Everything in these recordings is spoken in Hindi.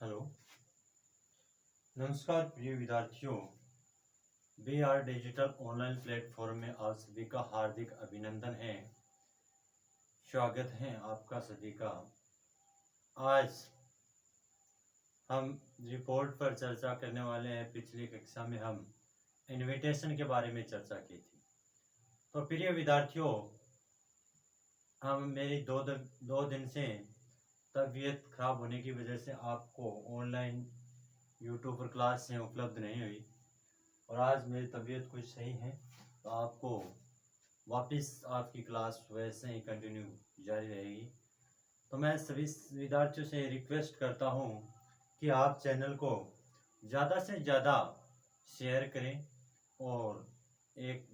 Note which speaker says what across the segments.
Speaker 1: हेलो, नमस्कार प्रिय विद्यार्थियों। B R digital online platform में आप सभी का हार्दिक अभिनंदन है। स्वागत है आपका सभी का। आज हम रिपोर्ट पर चर्चा करने वाले हैं। पिछली कक्षा में हम इनविटेशन के बारे में चर्चा की थी। तो प्रिय विद्यार्थियों, हम मेरी दो दिन से तबीयत खराब होने की वजह से आपको ऑनलाइन यूट्यूब पर क्लास से उपलब्ध नहीं हुई और आज मेरी तबीयत कुछ सही है, तो आपको वापस आपकी क्लास वैसे ही कंटिन्यू जारी रहेगी। तो मैं सभी विद्यार्थियों से रिक्वेस्ट करता हूँ कि आप चैनल को ज़्यादा से ज़्यादा शेयर करें और एक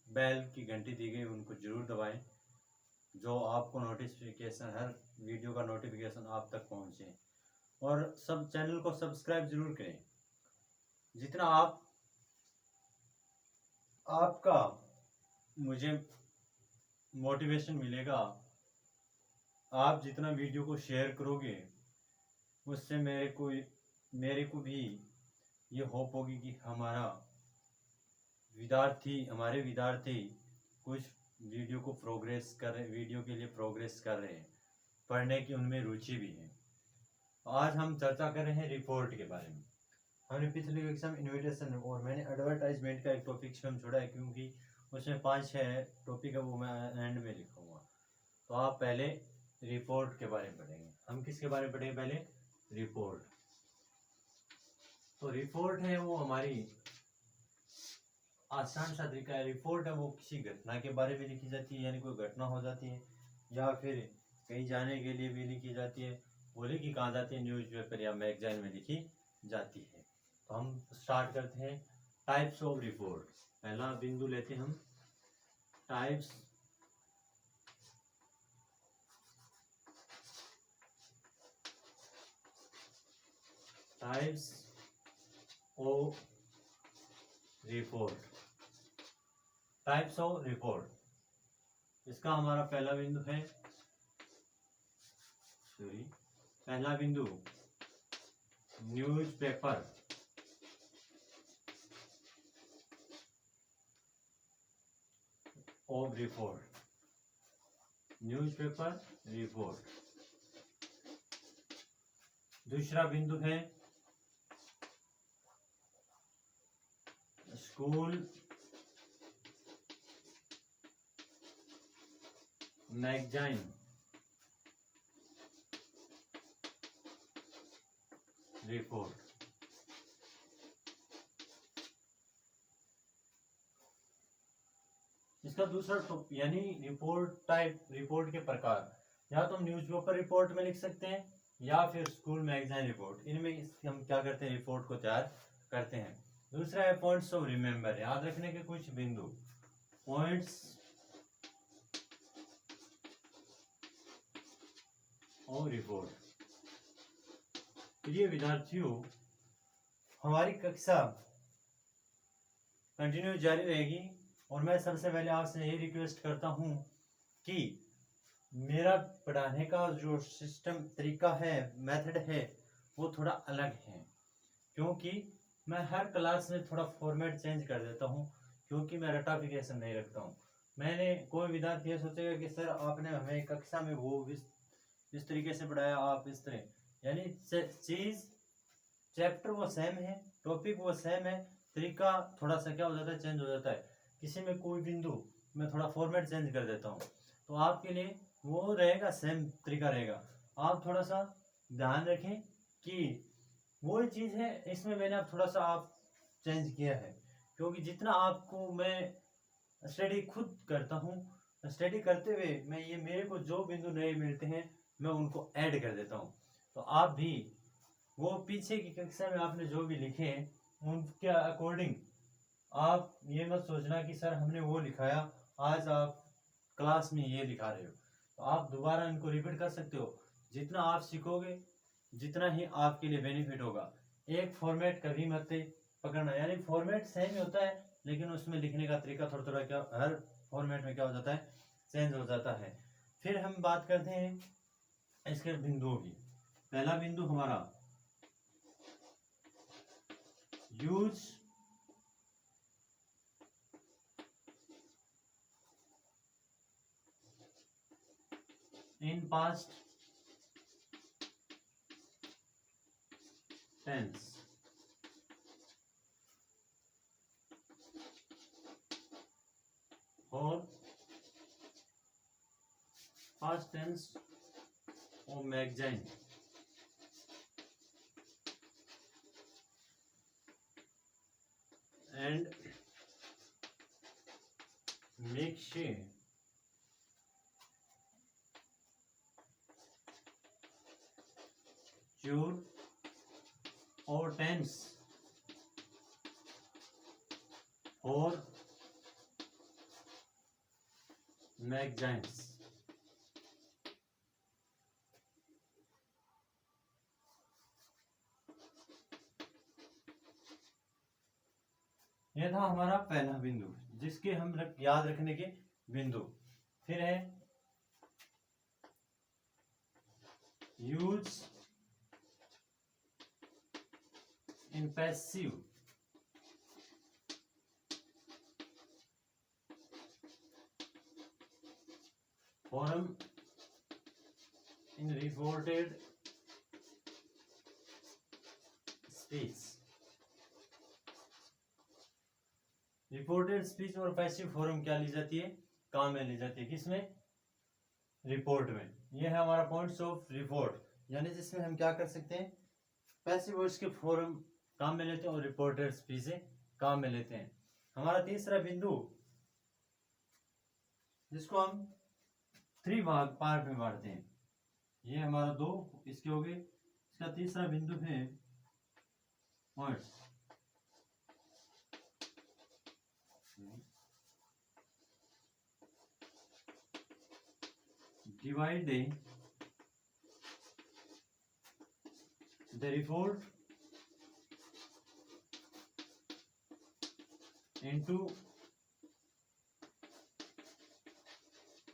Speaker 1: बेल की घंटी दी गई उनको ज़रूर दबाएं, जो आपको नोटिफिकेशन, हर वीडियो का नोटिफिकेशन आप तक पहुँचे। और सब चैनल को सब्सक्राइब जरूर करें। जितना आपका मुझे मोटिवेशन मिलेगा, आप जितना वीडियो को शेयर करोगे उससे मेरे को भी ये होप होगी कि हमारे विद्यार्थी कुछ वीडियो के लिए प्रोग्रेस कर रहे हैं, पढ़ने की उनमें रुचि भी है। आज हम चर्चा कर रहे हैं रिपोर्ट के बारे में। हमने पिछले कक्षा में इन्विटेशन और मैंने एडवर्टाइजमेंट का एक टॉपिक स्वयं छोड़ा है, क्योंकि उसमें 5-6 टॉपिक है, वो मैं एंड में लिखूंगा। तो आप पहले रिपोर्ट के बारे में पढ़ेंगे। हम किसके बारे में पढ़ेंगे? पहले रिपोर्ट। तो रिपोर्ट है वो हमारी आसान सा तरीका है। रिपोर्ट है वो किसी घटना के बारे में लिखी जाती है, यानी कोई घटना हो जाती है या फिर कहीं जाने के लिए भी लिखी जाती है। वो लिखी कहाँ जाती है? न्यूज़पेपर या मैगजीन में लिखी जाती है। तो हम स्टार्ट करते हैं टाइप्स ऑफ रिपोर्ट। पहला बिंदु लेते हैं हम types of report. Types of report, इसका हमारा पहला बिंदु है, पहला बिंदु newspaper of report. Newspaper report. दूसरा बिंदु है स्कूल मैगजीन रिपोर्ट। इसका दूसरा यानी रिपोर्ट के प्रकार, या तो हम न्यूज़पेपर रिपोर्ट में लिख सकते हैं या फिर स्कूल मैगजीन रिपोर्ट। इनमें हम क्या करते हैं? रिपोर्ट को तैयार करते हैं। दूसरा है पॉइंट्स ऑफ रिमेंबर, याद रखने के कुछ बिंदु। Points of report. प्रिय विद्यार्थियों, हमारी कक्षा कंटिन्यू जारी रहेगी और मैं सबसे पहले आपसे यही रिक्वेस्ट करता हूं कि मेरा पढ़ाने का जो सिस्टम, तरीका है, मेथड है, वो थोड़ा अलग है। क्योंकि मैं हर क्लास में थोड़ा फॉर्मेट चेंज कर देता हूं, क्योंकि मैं रटाफिकेशन नहीं रखता हूं। कोई विद्यार्थी ये सोचेगा कि सर आपने हमें कक्षा में वो इस तरीके से पढ़ाया, आप इस तरह, यानी चैप्टर वो सेम है, टॉपिक वो सेम है, तरीका थोड़ा सा क्या हो जाता है? चेंज हो जाता है। किसी में कोई बिंदु मैं थोड़ा फॉर्मेट चेंज कर देता हूँ, तो आपके लिए वो रहेगा, सेम तरीका रहेगा। आप थोड़ा सा ध्यान रखें कि वो चीज़ है, इसमें मैंने अब थोड़ा सा आप चेंज किया है, क्योंकि जितना आपको मैं स्टडी खुद करता हूँ, स्टडी करते हुए मेरे को जो बिंदु नए मिलते हैं मैं उनको ऐड कर देता हूँ। तो आप भी वो पीछे की कक्षा में आपने जो भी लिखे हैं उनके अकॉर्डिंग आप ये मत सोचना कि सर हमने वो लिखाया, आज आप क्लास में ये लिखा रहे हो। तो आप दोबारा इनको रिपीट कर सकते हो। जितना आप सीखोगे जितना ही आपके लिए बेनिफिट होगा। एक फॉर्मेट कभी मत पकड़ना, यानी फॉर्मेट सेम ही होता है लेकिन उसमें लिखने का तरीका थोड़ा थोड़ा क्या हर फॉर्मेट में क्या हो जाता है? चेंज हो जाता है। फिर हम बात करते हैं इसके बिंदुओं की। पहला बिंदु हमारा यूज इन पास्ट टेंस। और past tense of magazine and make sure your or tense for magazines। यह था हमारा पहला बिंदु जिसके हम याद रखने के बिंदु। फिर है use in passive form in reported speech. Reported speech और पैसिव फॉर्म क्या ली जाती है, काम में ली जाती है। किसमें, रिपोर्ट में। यह है हमारा पॉइंट्स ऑफ रिपोर्ट, यानी जिसमें हम क्या कर सकते हैं, पैसिव वॉइस के फॉर्म काम में लेते हैं और रिपोर्टेड स्पीच से काम में लेते हैं। हमारा तीसरा बिंदु जिसको हम 3 भाग पार्ट में बांटते हैं, ये हमारा 2 इसके हो गए। इसका तीसरा बिंदु है points. Divide the report into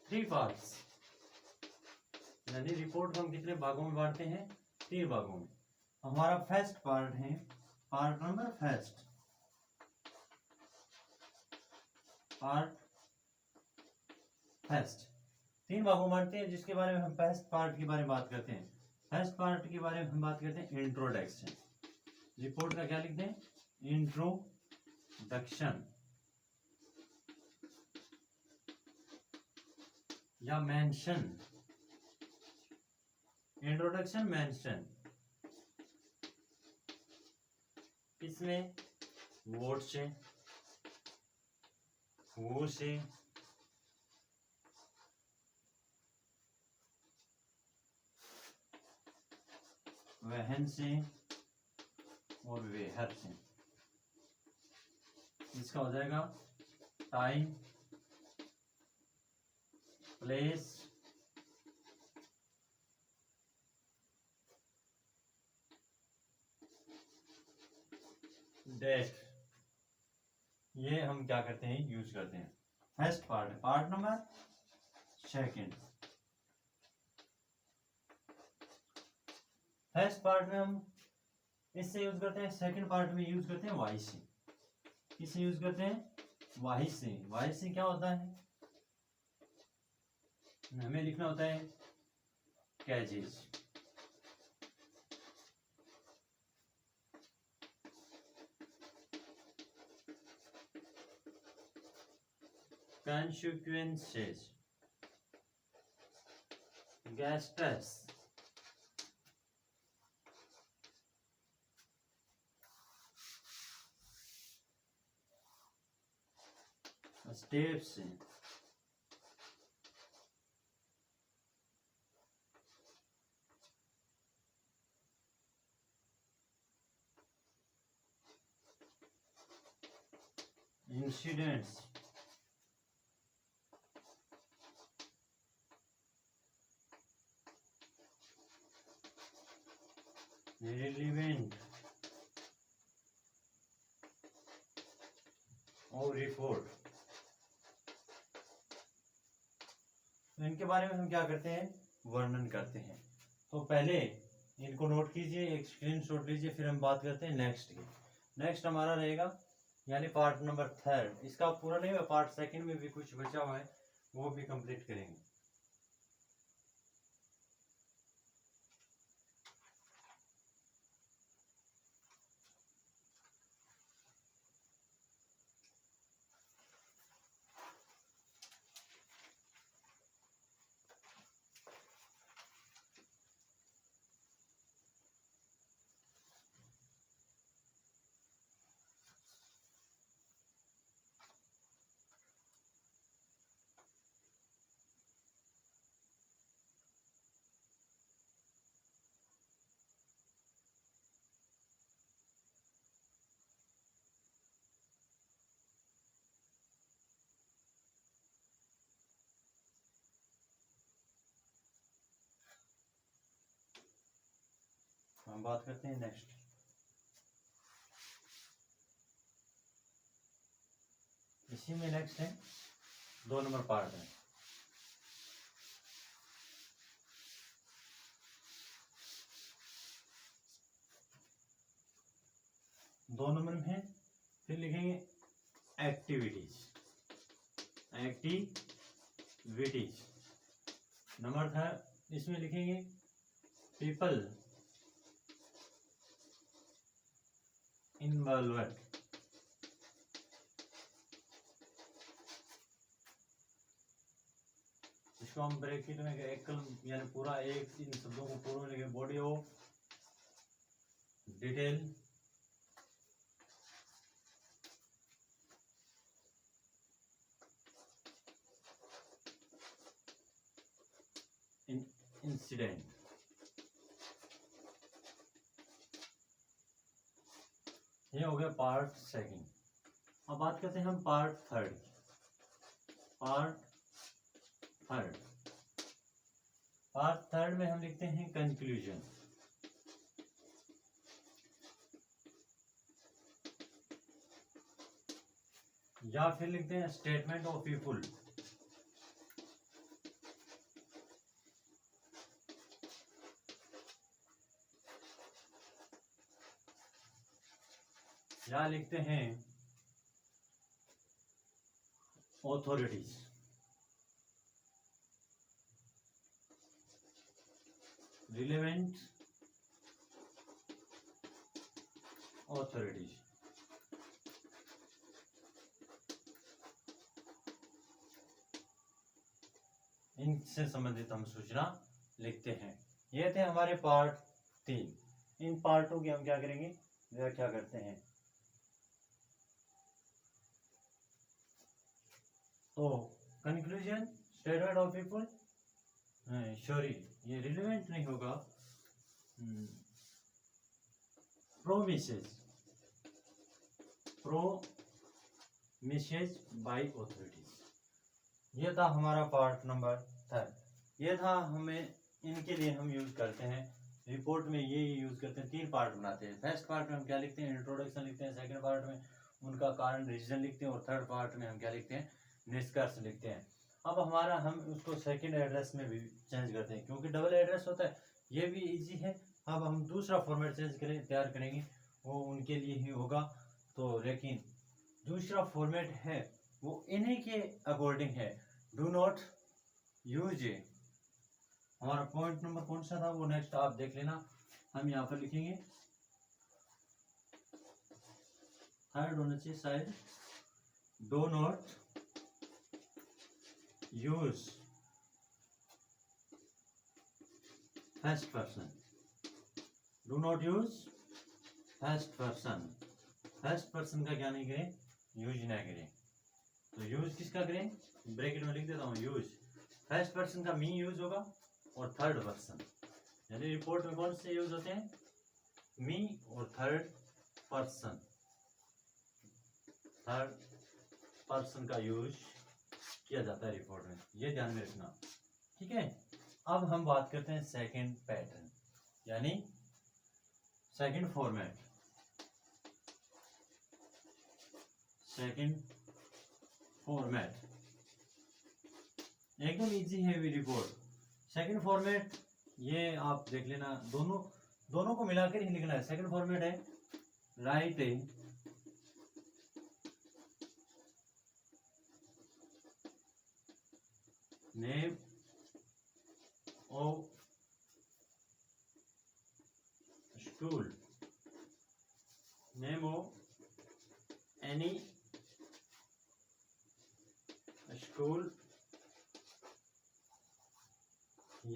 Speaker 1: 3 parts। यानी रिपोर्ट हम कितने भागों में बांटते हैं, 3 भागों में। हमारा फर्स्ट पार्ट है part number first, part first 3 भागों में बांटते हैं, जिसके बारे में हम फर्स्ट पार्ट के बारे में बात करते हैं। फर्स्ट पार्ट के बारे में हम बात करते हैं इंट्रोडक्शन। रिपोर्ट का क्या लिखते हैं, इंट्रोडक्शन या मेंशन। इंट्रोडक्शन मेंशन, इसमें व्हाट से, हु से, वहन से और वेहर से। इसका हो जाएगा टाइम, प्लेस, डेट। ये हम क्या करते हैं, यूज करते हैं। First part, part number second. First part में हम इससे यूज करते हैं, सेकंड पार्ट में यूज करते हैं वाई से। किससे यूज करते हैं, वाई से। वाई से क्या होता है, हमें लिखना होता है कैजेज। consequences, gestures, steps, incidents, relevant और रिपोर्ट। तो इनके बारे में हम क्या करते हैं, वर्णन करते हैं। तो पहले इनको नोट कीजिए, एक स्क्रीनशॉट लीजिए, फिर हम बात करते हैं नेक्स्ट की। नेक्स्ट हमारा रहेगा यानी पार्ट नंबर 3, इसका पूरा नहीं हुआ, पार्ट 2 में भी कुछ बचा हुआ है, वो भी कंप्लीट करेंगे। हम बात करते हैं नेक्स्ट। इसी में नेक्स्ट है 2 नंबर पार्ट है। दो नंबर में है, फिर लिखेंगे एक्टिविटीज। एक्टिविटीज नंबर था, इसमें लिखेंगे पीपल इन्वॉल्वड। इसको हम ब्रैकेट में एकल यानी पूरा एक इन शब्दों को पूरा लिखे, बॉडी ऑफ डिटेल इंसिडेंट। ये हो गया पार्ट 2। अब बात करते हैं हम पार्ट 3। पार्ट थर्ड में हम लिखते हैं कंक्लूजन। या फिर लिखते हैं स्टेटमेंट ऑफ पीपुल। या लिखते हैं ऑथोरिटीज। Relevant authorities. इनसे संबंधित हम सूचना लिखते हैं। ये थे हमारे पार्ट 3। इन पार्टों की हम क्या करेंगे, व्याख्या करते हैं। तो conclusion, statement of people, sorry ये रिलेवेंट नहीं होगा, प्रोमिसेस बाय ऑथोरिटीज। ये था हमारा पार्ट नंबर 3। ये था, हमें इनके लिए हम यूज करते हैं रिपोर्ट में, ये यूज करते हैं। 3 पार्ट बनाते हैं। फर्स्ट पार्ट में हम क्या लिखते हैं, इंट्रोडक्शन लिखते हैं। सेकंड पार्ट में उनका कारण रीजन लिखते हैं। और थर्ड पार्ट में हम क्या लिखते हैं, निष्कर्ष लिखते हैं। अब हमारा हम उसको सेकंड एड्रेस में भी चेंज करते हैं, क्योंकि डबल एड्रेस होता है, ये भी इजी है। अब हम दूसरा फॉर्मेट चेंज करें तैयार करेंगे, वो उनके लिए ही होगा। तो लेकिन दूसरा फॉर्मेट है वो इन्हीं के अकॉर्डिंग है। डू नॉट यूज ए। हमारा पॉइंट नंबर कौन सा था वो नेक्स्ट आप देख लेना। हम यहाँ पर लिखेंगे, थर्ड होना चाहिए शायद, do not use first person. Do not use first person. First person का क्या नहीं करें, यूज ना करें। तो यूज किसका करें, ब्रैकेट में लिख देता हूँ, यूज फर्स्ट पर्सन का मी यूज होगा, और थर्ड पर्सन यानी रिपोर्ट में कौन से यूज होते हैं, मी और थर्ड पर्सन। थर्ड पर्सन का यूज किया जाता है रिपोर्ट में, ये ध्यान में रखना, ठीक है। अब हम बात करते हैं सेकंड पैटर्न यानी सेकंड फॉर्मेट। सेकंड फॉर्मेट एकदम इजी है भी रिपोर्ट। सेकंड फॉर्मेट ये आप देख लेना, दोनों को मिलाकर ही लिखना है। सेकंड फॉर्मेट है right a name of school, name of any school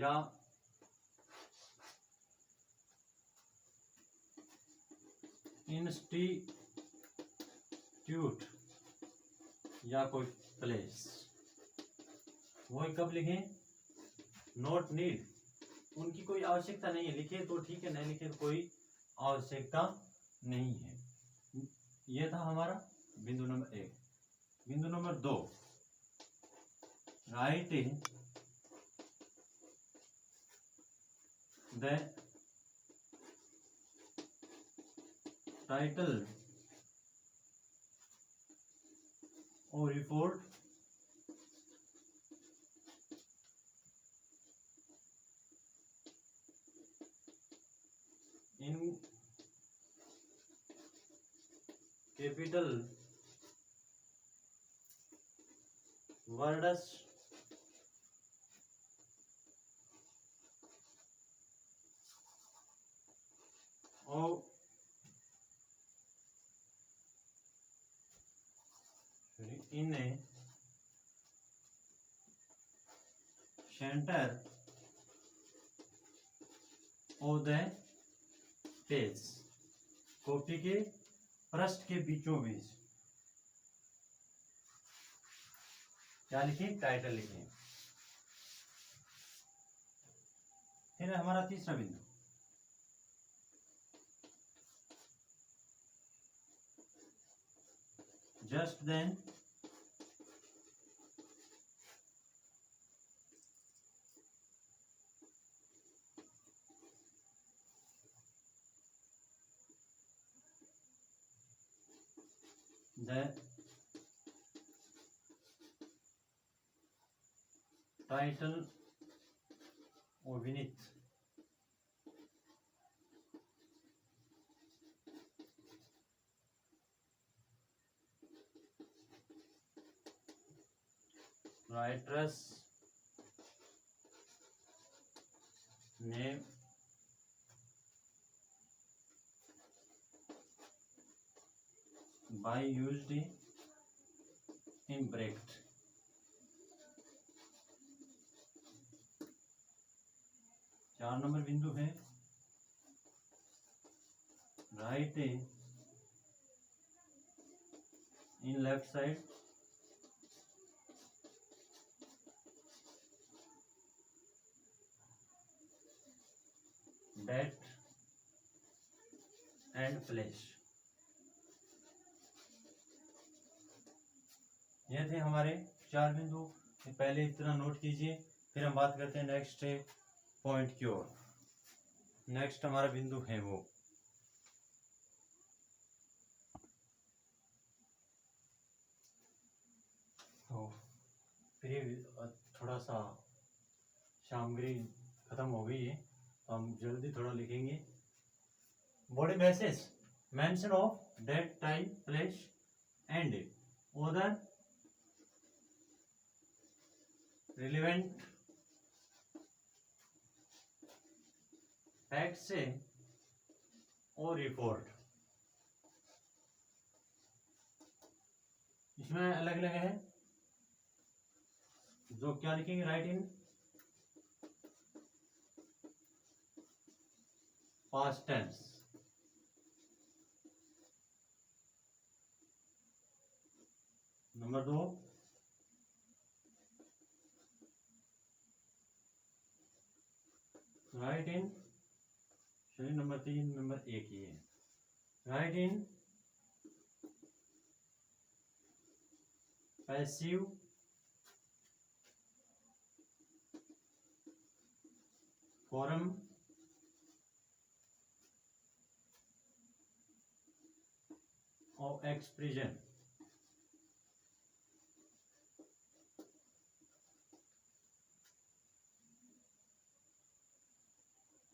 Speaker 1: या इंस्टीट्यूट या कोई प्लेस। वो कब लिखें? नोट नीड, उनकी कोई आवश्यकता नहीं है। लिखे तो ठीक है, नहीं लिखे तो कोई आवश्यकता नहीं है। ये था हमारा बिंदु नंबर 1। बिंदु number 2, right in the title और रिपोर्ट इन कैपिटल वर्ड्स और in center of the page, copy के पृष्ठ के बीचों बीच क्या लिखें? टाइटल लिखें। फिर हमारा तीसरा बिंदु, just then the title or beneath writer's name by used in bracket। 4 number बिंदु है, right in left side date and place. ये थे हमारे 4 बिंदु। पहले इतना नोट कीजिए, फिर हम बात करते हैं नेक्स्ट पॉइंट की ओर। नेक्स्ट हमारा बिंदु है वो तो फिर थोड़ा सा सामग्री खत्म हो गई है, तो हम जल्दी थोड़ा लिखेंगे। Body message mention of date time place and other relevant facts और रिपोर्ट। इसमें अलग अलग है, जो क्या लिखेंगे? Right in past tense. Number 2, right in number 3 number 1 ही है, right in passive form of expression.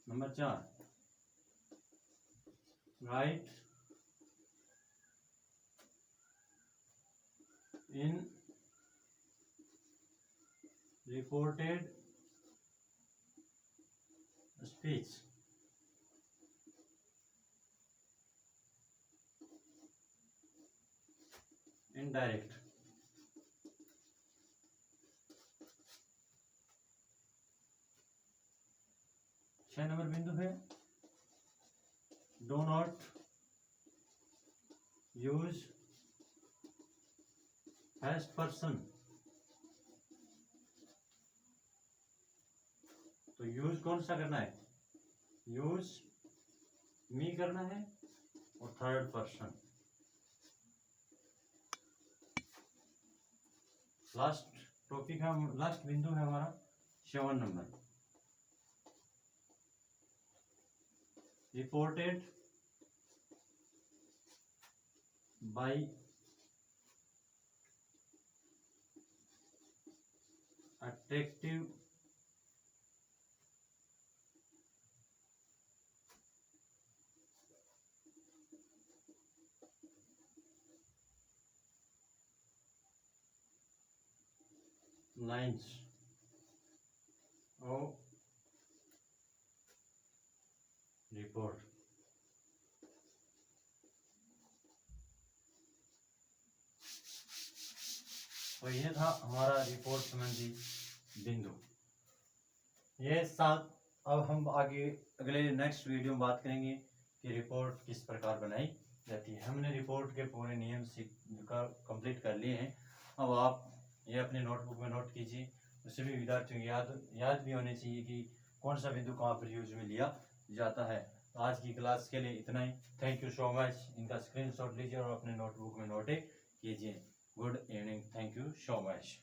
Speaker 1: Number 4, right in reported speech indirect. 6 number बिंदु है do not use first person. तो यूज कौन सा करना है, यूज मी करना है और थर्ड पर्सन। लास्ट टॉपिक है, लास्ट बिंदु है हमारा 7 number, reported by attractive lines of report. तो ये था हमारा रिपोर्ट संबंधी बिंदु। ये साथ अब हम आगे अगले नेक्स्ट वीडियो में बात करेंगे कि रिपोर्ट किस प्रकार बनाई जाती है। हमने रिपोर्ट के पूरे नियम कंप्लीट कर लिए हैं। अब आप ये अपने नोटबुक में नोट कीजिए। उसे भी विद्यार्थियों को याद भी होनी चाहिए कि कौन सा बिंदु कहाँ पर यूज में लिया जाता है। तो आज की क्लास के लिए इतना ही। Thank you so much. इनका स्क्रीनशॉट लीजिए और अपने नोटबुक में नोट कीजिए। Good evening. Thank you so much.